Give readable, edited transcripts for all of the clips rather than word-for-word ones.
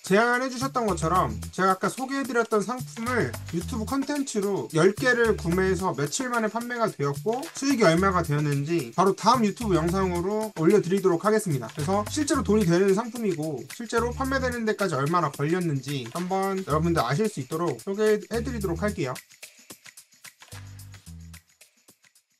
제안해 주셨던 것처럼 제가 아까 소개해드렸던 상품을 유튜브 컨텐츠로 10개를 구매해서 며칠 만에 판매가 되었고 수익이 얼마가 되었는지 바로 다음 유튜브 영상으로 올려드리도록 하겠습니다. 그래서 실제로 돈이 되는 상품이고 실제로 판매되는 데까지 얼마나 걸렸는지 한번 여러분들 아실 수 있도록 소개해드리도록 할게요.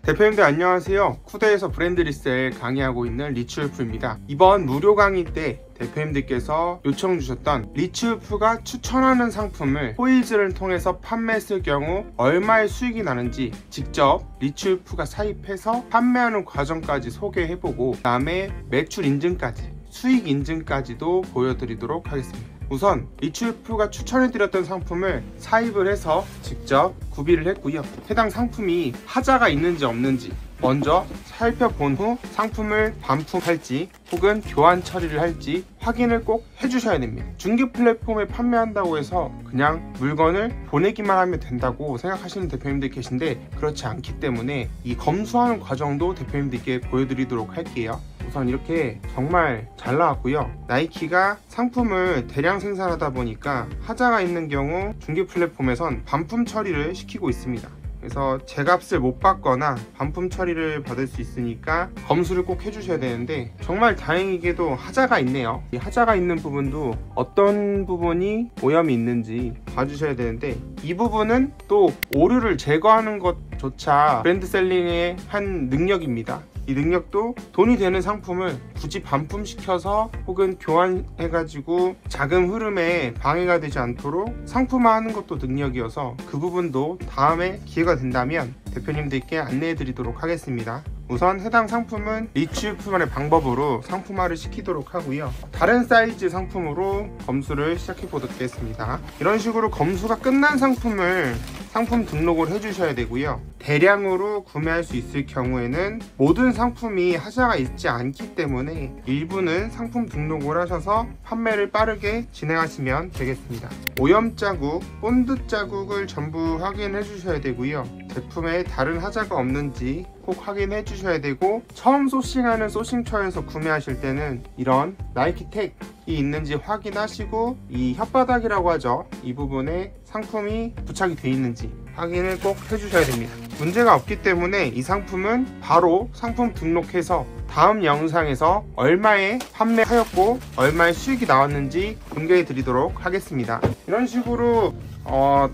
대표님들 안녕하세요. 쿠데에서 브랜드 리셀 강의하고 있는 리츠울프입니다. 이번 무료 강의 때 대표님들께서 요청 주셨던 리츠울프가 추천하는 상품을 포이즈를 통해서 판매했을 경우 얼마의 수익이 나는지 직접 리츠울프가 사입해서 판매하는 과정까지 소개해보고 그 다음에 매출 인증까지 수익 인증까지도 보여드리도록 하겠습니다. 우선 리츠울프가 추천해드렸던 상품을 사입을 해서 직접 구비를 했고요. 해당 상품이 하자가 있는지 없는지 먼저 살펴본 후 상품을 반품할지 혹은 교환 처리를 할지 확인을 꼭 해주셔야 됩니다. 중개 플랫폼에 판매한다고 해서 그냥 물건을 보내기만 하면 된다고 생각하시는 대표님들 계신데 그렇지 않기 때문에 이 검수하는 과정도 대표님들께 보여드리도록 할게요. 우선 이렇게 정말 잘 나왔고요. 나이키가 상품을 대량 생산하다 보니까 하자가 있는 경우 중개 플랫폼에선 반품 처리를 시키고 있습니다. 그래서 제값을 못 받거나 반품 처리를 받을 수 있으니까 검수를 꼭 해주셔야 되는데 정말 다행히게도 하자가 있네요. 이 하자가 있는 부분도 어떤 부분이 오염이 있는지 봐주셔야 되는데 이 부분은 또 오류를 제거하는 것조차 브랜드셀링의 한 능력입니다. 이 능력도 돈이 되는 상품을 굳이 반품시켜서 혹은 교환해가지고 자금 흐름에 방해가 되지 않도록 상품화하는 것도 능력이어서 그 부분도 다음에 기회가 된다면 대표님들께 안내해 드리도록 하겠습니다. 우선 해당 상품은 리츠울프만의 방법으로 상품화를 시키도록 하고요. 다른 사이즈 상품으로 검수를 시작해 보겠습니다. 이런 식으로 검수가 끝난 상품을 상품 등록을 해주셔야 되고요. 대량으로 구매할 수 있을 경우에는 모든 상품이 하자가 있지 않기 때문에 일부는 상품 등록을 하셔서 판매를 빠르게 진행하시면 되겠습니다. 오염 자국, 본드 자국을 전부 확인해 주셔야 되고요. 제품에 다른 하자가 없는지 꼭 확인해 주셔야 되고 처음 소싱하는 소싱처에서 구매하실 때는 이런 나이키 택이 있는지 확인하시고 이 혓바닥이라고 하죠. 이 부분에 상품이 부착이 되어 있는지 확인을 꼭 해주셔야 됩니다. 문제가 없기 때문에 이 상품은 바로 상품 등록해서 다음 영상에서 얼마에 판매하였고 얼마의 수익이 나왔는지 공개해 드리도록 하겠습니다. 이런 식으로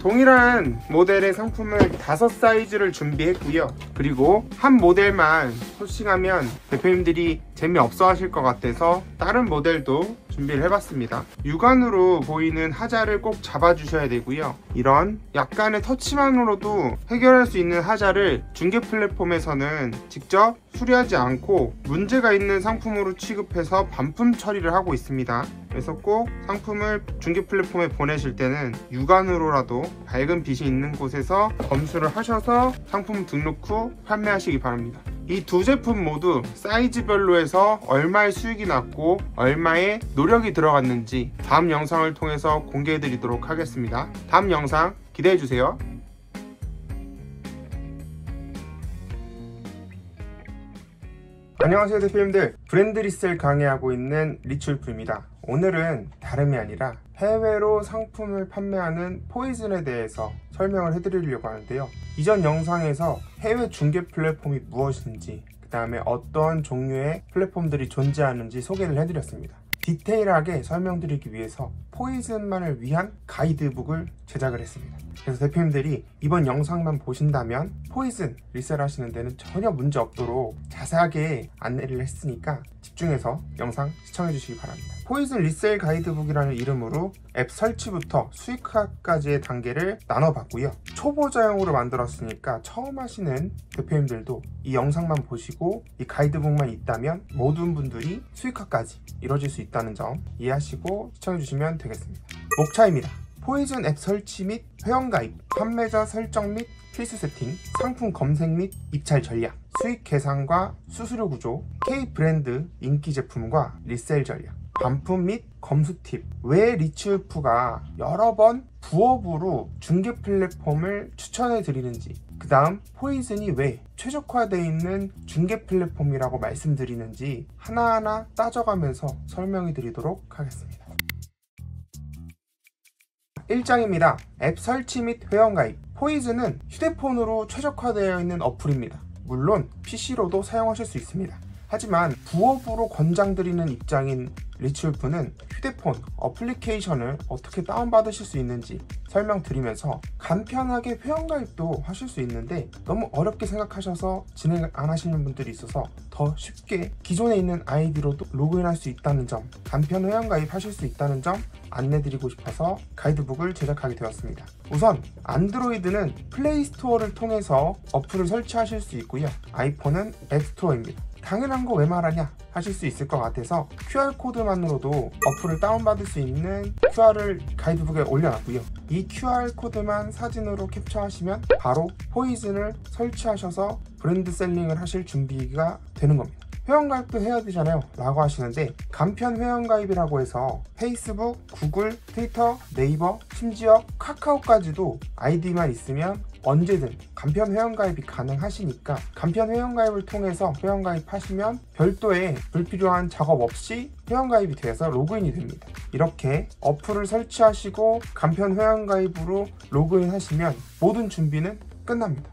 동일한 모델의 상품을 5사이즈를 준비했고요. 그리고 한 모델만 소싱하면 대표님들이 재미없어 하실 것 같아서 다른 모델도 준비를 해봤습니다. 육안으로 보이는 하자를 꼭 잡아주셔야 되고요. 이런 약간의 터치만으로도 해결할 수 있는 하자를 중개 플랫폼에서는 직접 수리하지 않고 문제가 있는 상품으로 취급해서 반품 처리를 하고 있습니다. 그래서 꼭 상품을 중개 플랫폼에 보내실 때는 육안으로라도 밝은 빛이 있는 곳에서 검수를 하셔서 상품 등록 후 판매하시기 바랍니다. 이 두 제품 모두 사이즈별로 해서 얼마의 수익이 났고 얼마의 노력이 들어갔는지 다음 영상을 통해서 공개해 드리도록 하겠습니다. 다음 영상 기대해 주세요. 안녕하세요 대표님들, 브랜드 리셀 강의하고 있는 리츠울프입니다. 오늘은 다름이 아니라 해외로 상품을 판매하는 포이즌에 대해서 설명을 해드리려고 하는데요. 이전 영상에서 해외 중개 플랫폼이 무엇인지 그 다음에 어떤 종류의 플랫폼들이 존재하는지 소개를 해드렸습니다. 디테일하게 설명드리기 위해서 포이즌만을 위한 가이드북을 제작을 했습니다. 그래서 대표님들이 이번 영상만 보신다면 포이즌 리셀 하시는 데는 전혀 문제 없도록 자세하게 안내를 했으니까 집중해서 영상 시청해 주시기 바랍니다. 포이즌 리셀 가이드북이라는 이름으로 앱 설치부터 수익화까지의 단계를 나눠봤고요. 초보자용으로 만들었으니까 처음 하시는 대표님들도 이 영상만 보시고 이 가이드북만 있다면 모든 분들이 수익화까지 이루어질 수 있다는 점 이해하시고 시청해 주시면 되겠습니다. 목차입니다. 포이즌 앱 설치 및 회원가입, 판매자 설정 및 필수 세팅, 상품 검색 및 입찰 전략, 수익 계산과 수수료 구조, K 브랜드 인기 제품과 리셀 전략, 반품 및 검수 팁. 왜 리츠울프가 여러 번 부업으로 중개 플랫폼을 추천해 드리는지, 그 다음 포이즌이 왜 최적화되어 있는 중개 플랫폼이라고 말씀드리는지 하나하나 따져가면서 설명해 드리도록 하겠습니다. 자, 1장입니다. 앱 설치 및 회원가입. 포이즌은 휴대폰으로 최적화되어 있는 어플입니다. 물론 PC로도 사용하실 수 있습니다. 하지만 부업으로 권장드리는 입장인 리치울프는 휴대폰 어플리케이션을 어떻게 다운받으실 수 있는지 설명드리면서 간편하게 회원가입도 하실 수 있는데 너무 어렵게 생각하셔서 진행 안 하시는 분들이 있어서 더 쉽게 기존에 있는 아이디로도 로그인할 수 있다는 점, 간편 회원가입 하실 수 있다는 점 안내드리고 싶어서 가이드북을 제작하게 되었습니다. 우선 안드로이드는 플레이스토어를 통해서 어플을 설치하실 수 있고요. 아이폰은 앱스토어입니다. 당연한 거 왜 말하냐 하실 수 있을 것 같아서 QR코드만으로도 어플을 다운받을 수 있는 QR을 가이드북에 올려놨고요. 이 QR코드만 사진으로 캡처하시면 바로 포이즌을 설치하셔서 브랜드 셀링을 하실 준비가 되는 겁니다. 회원가입도 해야 되잖아요 라고 하시는데, 간편 회원가입이라고 해서 페이스북, 구글, 트위터, 네이버, 심지어 카카오까지도 아이디만 있으면 언제든 간편 회원가입이 가능하시니까 간편 회원가입을 통해서 회원가입하시면 별도의 불필요한 작업 없이 회원가입이 되어서 로그인이 됩니다. 이렇게 어플을 설치하시고 간편 회원가입으로 로그인 하시면 모든 준비는 끝납니다.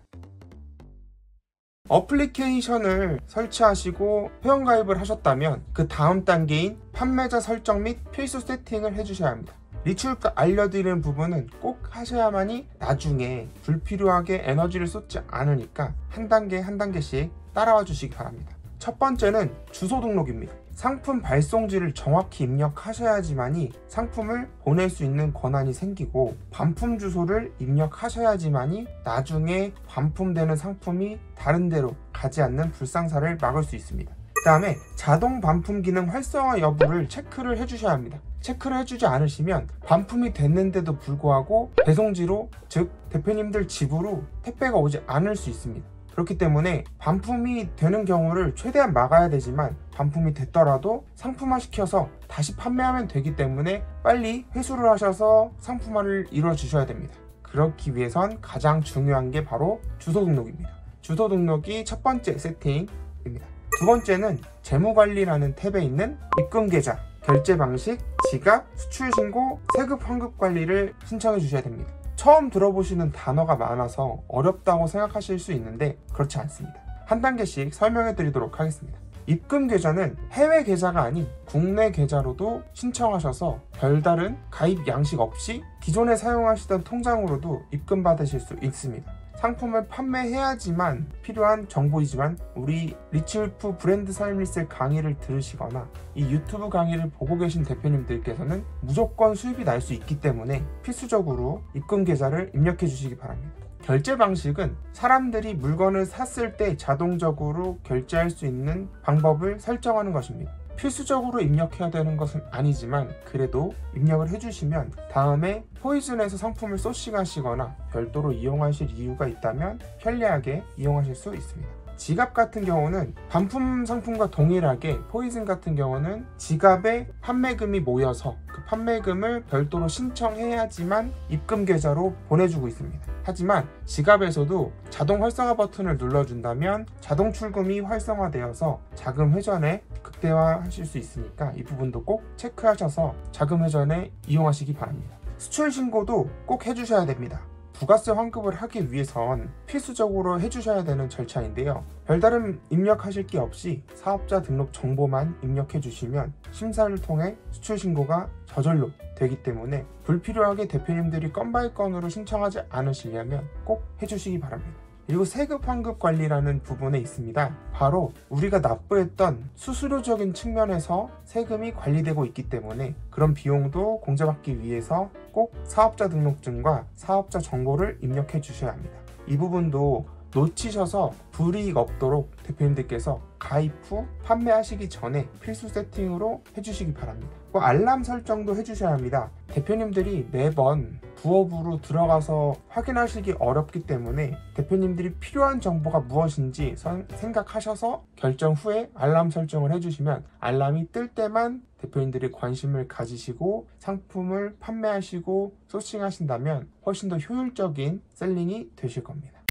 어플리케이션을 설치하시고 회원가입을 하셨다면 그 다음 단계인 판매자 설정 및 필수 세팅을 해주셔야 합니다. 리치울프 알려드리는 부분은 꼭 하셔야만이 나중에 불필요하게 에너지를 쏟지 않으니까 한 단계 한 단계씩 따라와 주시기 바랍니다. 첫 번째는 주소 등록입니다. 상품 발송지를 정확히 입력하셔야지만이 상품을 보낼 수 있는 권한이 생기고, 반품 주소를 입력하셔야지만이 나중에 반품되는 상품이 다른 데로 가지 않는 불상사를 막을 수 있습니다. 그 다음에 자동 반품 기능 활성화 여부를 체크를 해주셔야 합니다. 체크를 해주지 않으시면 반품이 됐는데도 불구하고 배송지로, 즉 대표님들 집으로 택배가 오지 않을 수 있습니다. 그렇기 때문에 반품이 되는 경우를 최대한 막아야 되지만 반품이 됐더라도 상품화 시켜서 다시 판매하면 되기 때문에 빨리 회수를 하셔서 상품화를 이루어 주셔야 됩니다. 그렇기 위해선 가장 중요한 게 바로 주소 등록입니다. 주소 등록이 첫 번째 세팅입니다. 두 번째는 재무관리라는 탭에 있는 입금 계좌, 결제 방식, 지갑, 수출 신고, 세급 환급 관리를 신청해 주셔야 됩니다. 처음 들어보시는 단어가 많아서 어렵다고 생각하실 수 있는데 그렇지 않습니다. 한 단계씩 설명해 드리도록 하겠습니다. 입금 계좌는 해외 계좌가 아닌 국내 계좌로도 신청하셔서 별다른 가입 양식 없이 기존에 사용하시던 통장으로도 입금 받으실 수 있습니다. 상품을 판매해야지만 필요한 정보이지만 우리 리치울프 브랜드 삶리셀 강의를 들으시거나 이 유튜브 강의를 보고 계신 대표님들께서는 무조건 수입이 날 수 있기 때문에 필수적으로 입금 계좌를 입력해 주시기 바랍니다. 결제 방식은 사람들이 물건을 샀을 때 자동적으로 결제할 수 있는 방법을 설정하는 것입니다. 필수적으로 입력해야 되는 것은 아니지만 그래도 입력을 해주시면 다음에 포이즌에서 상품을 소싱하시거나 별도로 이용하실 이유가 있다면 편리하게 이용하실 수 있습니다. 지갑 같은 경우는 반품 상품과 동일하게 포이즌 같은 경우는 지갑에 판매금이 모여서 그 판매금을 별도로 신청해야지만 입금 계좌로 보내주고 있습니다. 하지만 지갑에서도 자동 활성화 버튼을 눌러준다면 자동 출금이 활성화되어서 자금 회전에 극대화하실 수 있으니까 이 부분도 꼭 체크하셔서 자금 회전에 이용하시기 바랍니다. 수출 신고도 꼭 해주셔야 됩니다. 부가세 환급을 하기 위해선 필수적으로 해주셔야 되는 절차인데요. 별다른 입력하실 게 없이 사업자 등록 정보만 입력해 주시면 심사를 통해 수출 신고가 저절로 되기 때문에 불필요하게 대표님들이 건 바이 건으로 신청하지 않으시려면 꼭 해주시기 바랍니다. 그리고 세급 환급 관리라는 부분에 있습니다. 바로 우리가 납부했던 수수료적인 측면에서 세금이 관리되고 있기 때문에 그런 비용도 공제받기 위해서 꼭 사업자 등록증과 사업자 정보를 입력해 주셔야 합니다. 이 부분도 놓치셔서 불이익 없도록 대표님들께서 가입 후 판매하시기 전에 필수 세팅으로 해주시기 바랍니다. 알람 설정도 해주셔야 합니다. 대표님들이 매번 부업으로 들어가서 확인하시기 어렵기 때문에 대표님들이 필요한 정보가 무엇인지 생각하셔서 결정 후에 알람 설정을 해주시면 알람이 뜰 때만 대표님들이 관심을 가지시고 상품을 판매하시고 소싱하신다면 훨씬 더 효율적인 셀링이 되실 겁니다.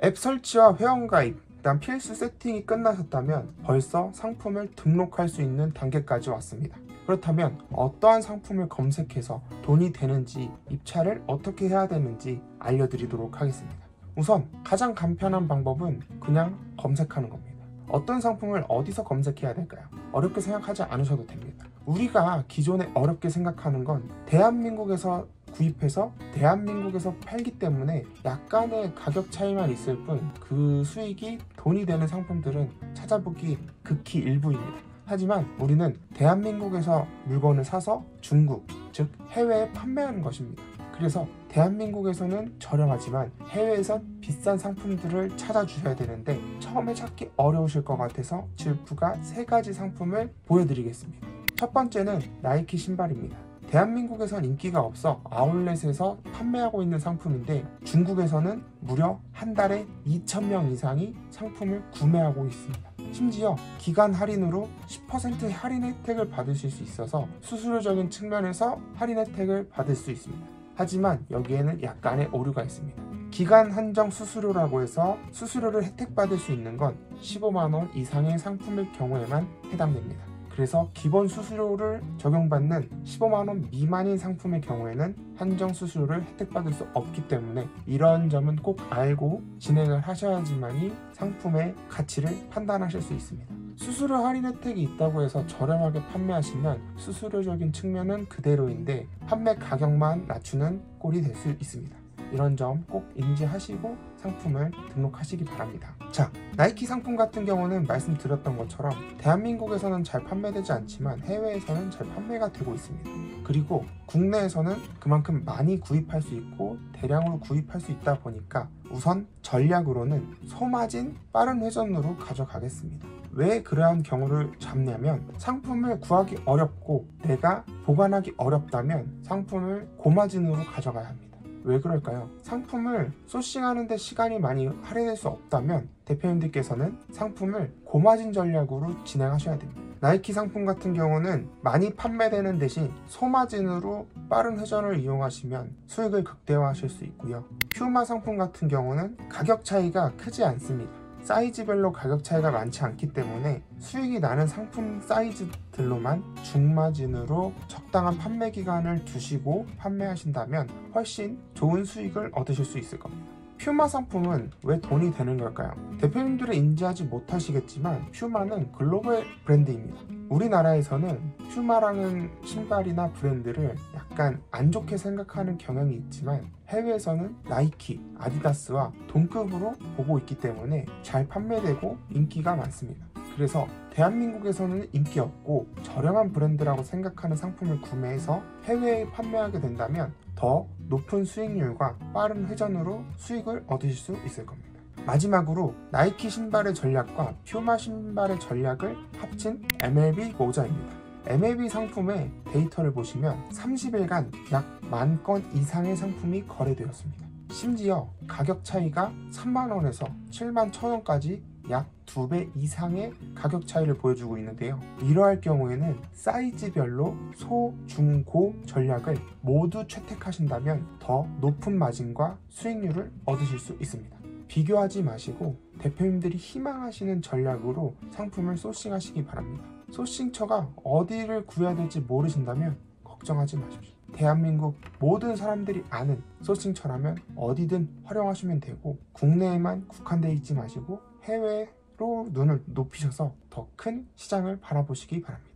앱 설치와 회원가입, 일단 필수 세팅이 끝나셨다면 벌써 상품을 등록할 수 있는 단계까지 왔습니다. 그렇다면 어떠한 상품을 검색해서 돈이 되는지, 입찰을 어떻게 해야 되는지 알려드리도록 하겠습니다. 우선 가장 간편한 방법은 그냥 검색하는 겁니다. 어떤 상품을 어디서 검색해야 될까요? 어렵게 생각하지 않으셔도 됩니다. 우리가 기존에 어렵게 생각하는 건 대한민국에서 구입해서 대한민국에서 팔기 때문에 약간의 가격 차이만 있을 뿐 그 수익이 돈이 되는 상품들은 찾아보기 극히 일부입니다. 하지만 우리는 대한민국에서 물건을 사서 중국, 즉 해외에 판매하는 것입니다. 그래서 대한민국에서는 저렴하지만 해외에선 비싼 상품들을 찾아주셔야 되는데 처음에 찾기 어려우실 것 같아서 리추프가 3가지 상품을 보여드리겠습니다. 첫 번째는 나이키 신발입니다. 대한민국에선 인기가 없어 아울렛에서 판매하고 있는 상품인데 중국에서는 무려 한 달에 2,000명 이상이 상품을 구매하고 있습니다. 심지어 기간 할인으로 10% 할인 혜택을 받으실 수 있어서 수수료적인 측면에서 할인 혜택을 받을 수 있습니다. 하지만 여기에는 약간의 오류가 있습니다. 기간 한정 수수료라고 해서 수수료를 혜택받을 수 있는 건 15만원 이상의 상품일 경우에만 해당됩니다. 그래서 기본 수수료를 적용받는 15만원 미만인 상품의 경우에는 한정 수수료를 혜택받을 수 없기 때문에 이런 점은 꼭 알고 진행을 하셔야지만이 상품의 가치를 판단하실 수 있습니다. 수수료 할인 혜택이 있다고 해서 저렴하게 판매하시면 수수료적인 측면은 그대로인데 판매 가격만 낮추는 꼴이 될 수 있습니다. 이런 점 꼭 인지하시고 상품을 등록하시기 바랍니다. 자, 나이키 상품 같은 경우는 말씀드렸던 것처럼 대한민국에서는 잘 판매되지 않지만 해외에서는 잘 판매가 되고 있습니다. 그리고 국내에서는 그만큼 많이 구입할 수 있고 대량으로 구입할 수 있다 보니까 우선 전략으로는 소마진 빠른 회전으로 가져가겠습니다. 왜 그러한 경우를 잡냐면 상품을 구하기 어렵고 내가 보관하기 어렵다면 상품을 고마진으로 가져가야 합니다. 왜 그럴까요? 상품을 소싱하는 데 시간이 많이 할애될 수 없다면 대표님들께서는 상품을 고마진 전략으로 진행하셔야 됩니다. 나이키 상품 같은 경우는 많이 판매되는 대신 소마진으로 빠른 회전을 이용하시면 수익을 극대화하실 수 있고요. 퓨마 상품 같은 경우는 가격 차이가 크지 않습니다. 사이즈별로 가격 차이가 많지 않기 때문에 수익이 나는 상품 사이즈들로만 중마진으로 적당한 판매 기간을 두시고 판매하신다면 훨씬 좋은 수익을 얻으실 수 있을 겁니다. 퓨마 상품은 왜 돈이 되는 걸까요? 대표님들은 인지하지 못하시겠지만 퓨마는 글로벌 브랜드입니다. 우리나라에서는 퓨마라는 신발이나 브랜드를 약간 안 좋게 생각하는 경향이 있지만 해외에서는 나이키, 아디다스와 동급으로 보고 있기 때문에 잘 판매되고 인기가 많습니다. 그래서 대한민국에서는 인기 없고 저렴한 브랜드라고 생각하는 상품을 구매해서 해외에 판매하게 된다면 더 높은 수익률과 빠른 회전으로 수익을 얻으실 수 있을 겁니다. 마지막으로 나이키 신발의 전략과 퓨마 신발의 전략을 합친 MLB 모자입니다. MLB 상품의 데이터를 보시면 30일간 약 10,000건 이상의 상품이 거래되었습니다. 심지어 가격 차이가 3만원에서 71,000원까지 약 2배 이상의 가격 차이를 보여주고 있는데요. 이러할 경우에는 사이즈별로 소, 중, 고 전략을 모두 채택하신다면 더 높은 마진과 수익률을 얻으실 수 있습니다. 비교하지 마시고 대표님들이 희망하시는 전략으로 상품을 소싱하시기 바랍니다. 소싱처가 어디를 구해야 될지 모르신다면 걱정하지 마십시오. 대한민국 모든 사람들이 아는 소싱처라면 어디든 활용하시면 되고 국내에만 국한되어 있지 마시고 해외로 눈을 높이셔서 더 큰 시장을 바라보시기 바랍니다.